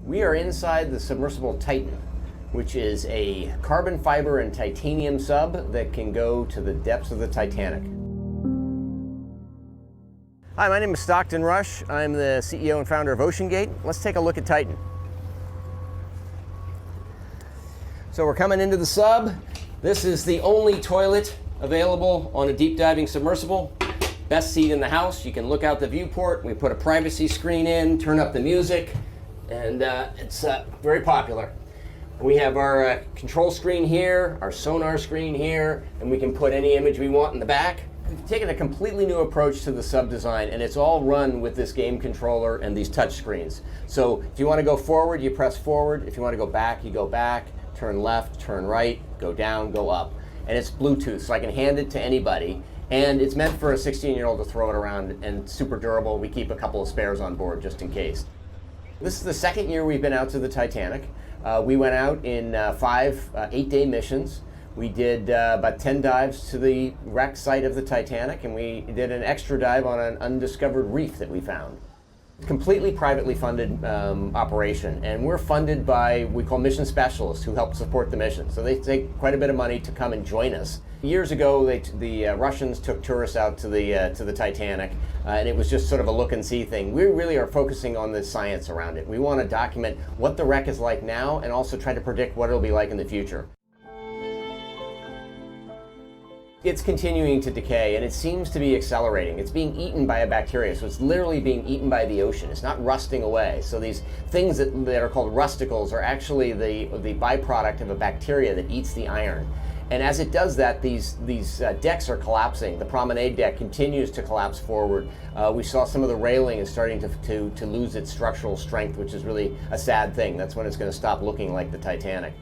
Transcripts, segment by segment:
We are inside the submersible Titan, which is a carbon fiber and titanium sub that can go to the depths of the Titanic. Hi, my name is Stockton Rush. I'm the CEO and founder of OceanGate. Let's take a look at Titan. So we're coming into the sub. This is the only toilet available on a deep diving submersible. Best seat in the house. You can look out the viewport. We put a privacy screen in, turn up the music, and it's very popular. We have our control screen here, our sonar screen here, and we can put any image we want in the back. We've taken a completely new approach to the sub design, and it's all run with this game controller and these touch screens. So if you want to go forward, you press forward. If you want to go back, you go back. Turn left, turn right, go down, go up. And it's Bluetooth, so I can hand it to anybody. And it's meant for a 16-year-old to throw it around, and super durable. We keep a couple of spares on board just in case. This is the second year we've been out to the Titanic. We went out in 5 8-day missions. We did about 10 dives to the wreck site of the Titanic, and we did an extra dive on an undiscovered reef that we found. Completely privately funded operation, and we're funded by, we call mission specialists, who help support the mission. So they take quite a bit of money to come and join us. Years ago, the Russians took tourists out to the Titanic, and it was just sort of a look and see thing. We really are focusing on the science around it. We want to document what the wreck is like now, and also try to predict what it'll be like in the future. It's continuing to decay, and it seems to be accelerating. It's being eaten by a bacteria, so it's literally being eaten by the ocean. It's not rusting away. So these things that are called rusticles are actually the byproduct of a bacteria that eats the iron. And as it does that, these decks are collapsing. The promenade deck continues to collapse forward. We saw some of the railing is starting to lose its structural strength, which is really a sad thing. That's when it's going to stop looking like the Titanic.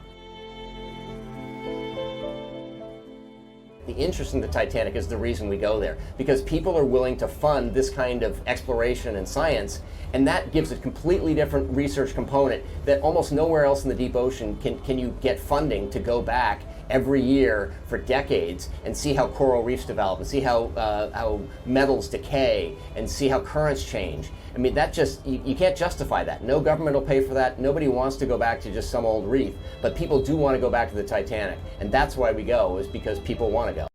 The interest in the Titanic is the reason we go there, because people are willing to fund this kind of exploration and science, and that gives a completely different research component that almost nowhere else in the deep ocean can you get funding to go back every year for decades and see how coral reefs develop, and see how metals decay, and see how currents change. I mean, that just, you can't justify that. No government will pay for that. Nobody wants to go back to just some old reef, but people do want to go back to the Titanic, and that's why we go, is because people want to go.